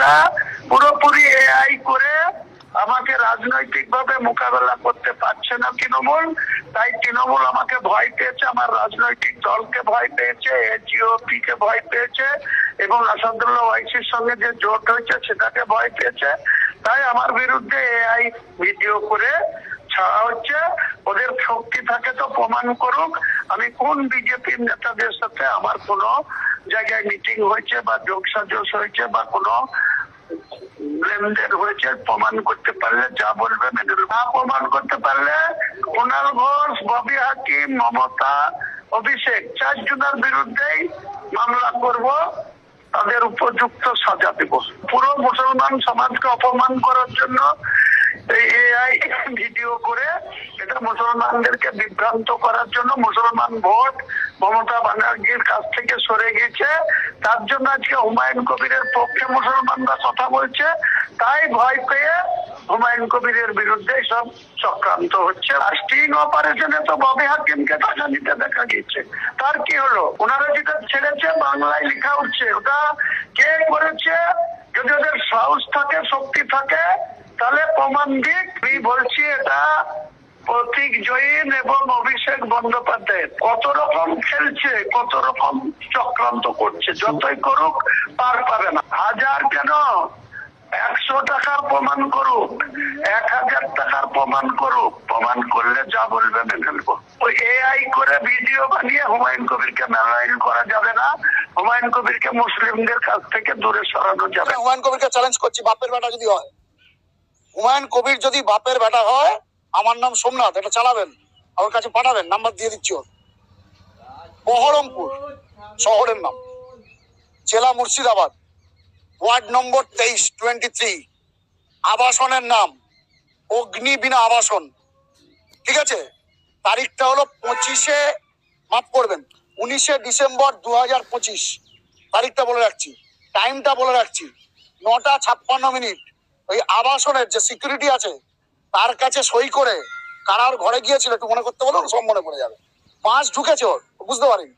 এটা পুরোপুরি এআই করে আমাকে রাজনৈতিক ভাবে মোকাবেলা করতে পারছে না তৃণমূল। তাই তৃণমূল আমাকে ভয় পেয়েছে, আমার রাজনৈতিক দলকে ভয় পেয়েছে, এজিওপি কে ভয় পেয়েছে এবং আসাদুল্লাহ ওয়াইসির সঙ্গে যে জোট হয়েছে সেটাকে ভয় পেয়েছে। তাই আমার বিরুদ্ধে এআই ভিডিও করে ছাড়া হচ্ছে। ওদের শক্তি থাকে তো প্রমাণ করুক আমি কোন বিজেপির নেতাদের সাথে আমার কোনো জায়গায় মিটিং হয়েছে বা যোগসাজশ হয়েছে বা কোনো লেনদেন হয়েছে। প্রমাণ করতে পারলে যা বলবে মেনে নেব, না প্রমাণ করতে পারলে কুণাল ঘোষ, ববি হাকিম, মমতা, অভিষেক 4 জনের বিরুদ্ধেই মামলা করব, তাদের উপযুক্ত সাজা দেব। পুরো মুসলমান সমাজকে অপমান করার জন্য এই এআই ভিডিও করে এটা মুসলমানদেরকে বিভ্রান্ত করার জন্য, মুসলমান ভোট মমতা ব্যানার্জির কাছ থেকে সরে গেছে, তার জন্য আজকে হুমায়ুন কবিরের পক্ষে মুসলমানরা কথা বলছে। তাই ভয় পেয়ে হুমায়ুন কবিরের বিরুদ্ধে সব চক্রান্ত হচ্ছে। আর স্টিং অপারেশনে তো ববি হাকিমকে টাকা নিতে দেখা গেছে, তার কি হলো? ওনারা যেটা ছেড়েছে বাংলায় লেখা উঠছে, ওটা কে করেছে? যদি ওদের সাহস থাকে, শক্তি থাকে, তাহলে প্রমাণ দিক। আমি বলছি এটা প্রতীক জৈন এবং অভিষেক বন্দ্যোপাধ্যায় কত রকম খেলছে, কত রকম চক্রান্ত করছে। যতই করুক পার পাবে না। 1000 কেন 100 টাকার প্রমাণ করুক, 1000 টাকার প্রমাণ করুক, প্রমাণ করলে যা বলবে মেনে নেবো। ওই এআই করে ভিডিও বানিয়ে হুমায়ুন কবিরকে মেলাইন করা যাবে না। হুমায়ুন কবিরকে মুসলিমদের কাছ থেকে দূরে সরানো যাবে। হুমায়ুন কবিরকে চ্যালেঞ্জ করছি, বাপের বেটা যদি হয়, হুমায়ুন কবির যদি বাপের বেটা হয়, আমার নাম সোমনাথ, এটা চালাবেন, আমার কাছে পাঠাবেন, নাম্বার দিয়ে দিচ্ছি। ওর বহরমপুর শহরের নাম, জেলা মুর্শিদাবাদ, ওয়ার্ড নম্বর 23 আবাসনের নাম অগ্নিবীণা আবাসন। ঠিক আছে, তারিখটা হলো 25 মাফ করবেন 19 ডিসেম্বর 2025। তারিখটা বলে রাখছি, টাইমটা বলে রাখছি, 9টা 56 মিনিট। ওই আবাসনের যে সিকিউরিটি আছে তার কাছে সই করে কারার ঘরে গিয়েছিল, একটু মনে করতে বলুন, সব মনে পড়ে যাবে। মাছ ঢুকেছে ওর, বুঝতে পারিনি।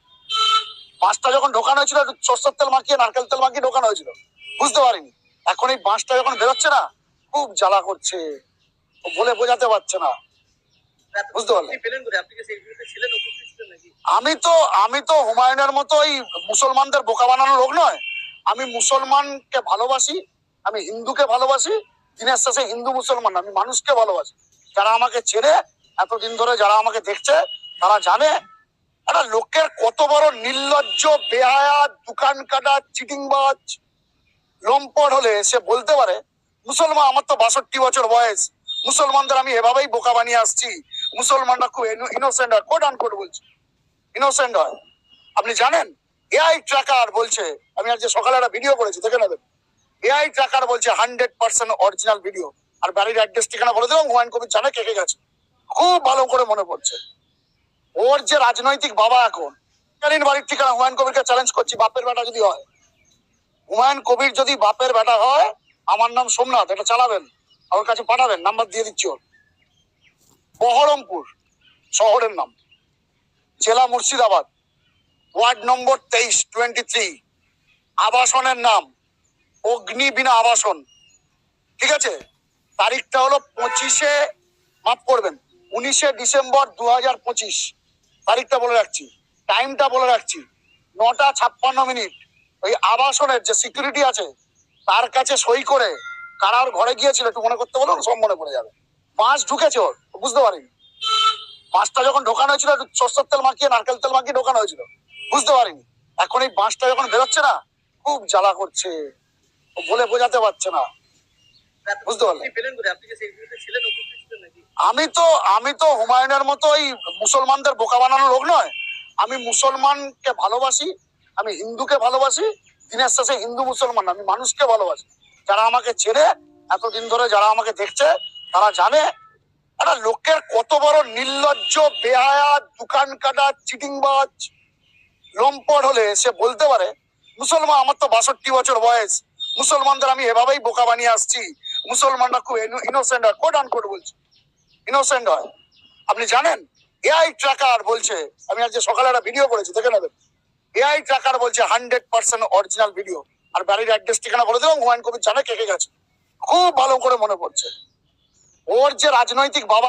মাছটা যখন ঢোকানো হয়েছিল সরষের তেল মাখিয়ে, নারকেল তেল মাখিয়ে ঢোকানো হয়েছিল, বুঝতে পারিনি। এখন এই মাছটা যখন বেরোচ্ছে না, খুব জ্বালা করছে, বলে বোঝাতে পারছে না, বুঝতে পারলেন? আমি তো হুমায়ুনের মতো এই মুসলমানদের বোকা বানানো লোক নয়। আমি মুসলমানকে ভালোবাসি, আমি হিন্দুকে ভালোবাসি। দিনের শেষে হিন্দু মুসলমান, আমি মানুষকে ভালোবাসি। যারা আমাকে ছেড়ে এতদিন ধরে যারা আমাকে দেখছে তারা জানে একটা লোকের কত বড় নির্লজ্জ, বেহায়া, দোকান কাটা, চিটিংবাজ, লম্পট হলে সে বলতে পারে মুসলমান, আমার তো 62 বছর বয়স, মুসলমানদের আমি এভাবেই বোকা বানিয়ে আসছি, মুসলমানরা খুব ইনোসেন্ট হয়, কোট আনকোট বলছি, ইনোসেন্ট হয়। আপনি জানেন এআই ট্র্যাকার বলছে, আমি আজকে সকালে একটা ভিডিও করেছি, দেখে নেবেন। এআই ট্র্যাকার বলছে 100% অরিজিনাল ভিডিও। আর বাড়ির অ্যাড্রেস ঠিকানা বলে দেবো, হুমায়ুন কবির জানে কে কে গেছে, খুব ভালো করে মনে পড়ছে। ওর যে রাজনৈতিক বাবা এখন, বাড়ির ঠিকানা, হুমায়ুন কবিরকে চ্যালেঞ্জ করছি, বাপের বেটা যদি হয়, হুমায়ুন কবির যদি বাপের বেটা হয়, আমার নাম সোমনাথ, এটা চালাবেন, আমার কাছে পাঠাবেন, নাম্বার দিয়ে দিচ্ছি। ওর বহরমপুর শহরের নাম, জেলা মুর্শিদাবাদ, ওয়ার্ড নম্বর 23 আবাসনের নাম অগ্নিবীণা আবাসন। ঠিক আছে, তারিখটা হলো 25 মাফ করবেন 19 ডিসেম্বর 2025। তারিখটা বলে রাখছি, টাইমটা বলে রাখছি, 9টা 56 মিনিট। ওই আবাসনের যে সিকিউরিটি আছে তার কাছে সই করে কারার ঘরে গিয়েছিল, একটু মনে করতে বলুন, সব মনে পড়ে যাবে। মাছ ঢুকেছে ওর, বুঝতে পারিনি। মাছটা যখন ঢোকানো হয়েছিল সরষের তেল মাখিয়ে, নারকেল তেল মাখিয়ে ঢোকানো হয়েছিল, বুঝতে পারিনি। এখন এই মাছটা যখন বেরোচ্ছে না, খুব জ্বালা করছে, বলে বোঝাতে পারছে না, বুঝতে পারলেন? আমি তো হুমায়ুনের মতো এই মুসলমানদের বোকা বানানো লোক নয়। আমি মুসলমানকে ভালোবাসি, আমি হিন্দুকে ভালোবাসি। দিনের শেষে হিন্দু মুসলমান, আমি মানুষকে ভালোবাসি। যারা আমাকে ছেড়ে এতদিন ধরে যারা আমাকে দেখছে তারা জানে একটা লোকের কত বড় নির্লজ্জ, বেহায়া, দোকান কাটা, চিটিংবাজ, লম্পট হলে সে বলতে পারে মুসলমান, আমার তো 62 বছর বয়স, মুসলমানদের আমি এভাবেই বোকা বানিয়ে আসছি, মুসলমানরা খুব ইনোসেন্ট হয়, কোট আনকোট বলছি, ইনোসেন্ট হয়। আপনি জানেন এআই ট্র্যাকার বলছে, আমি আজকে সকালে একটা ভিডিও করেছি, দেখে নেবেন। এআই ট্র্যাকার বলছে 100% অরিজিনাল ভিডিও। আর বাড়ির অ্যাড্রেস ঠিকানা বলে দিলাম, হুমায়ুন কবির জানে কে কে গেছে। খুব ভালো করে মনে পড়ছে। ওর যে রাজনৈতিক বাবা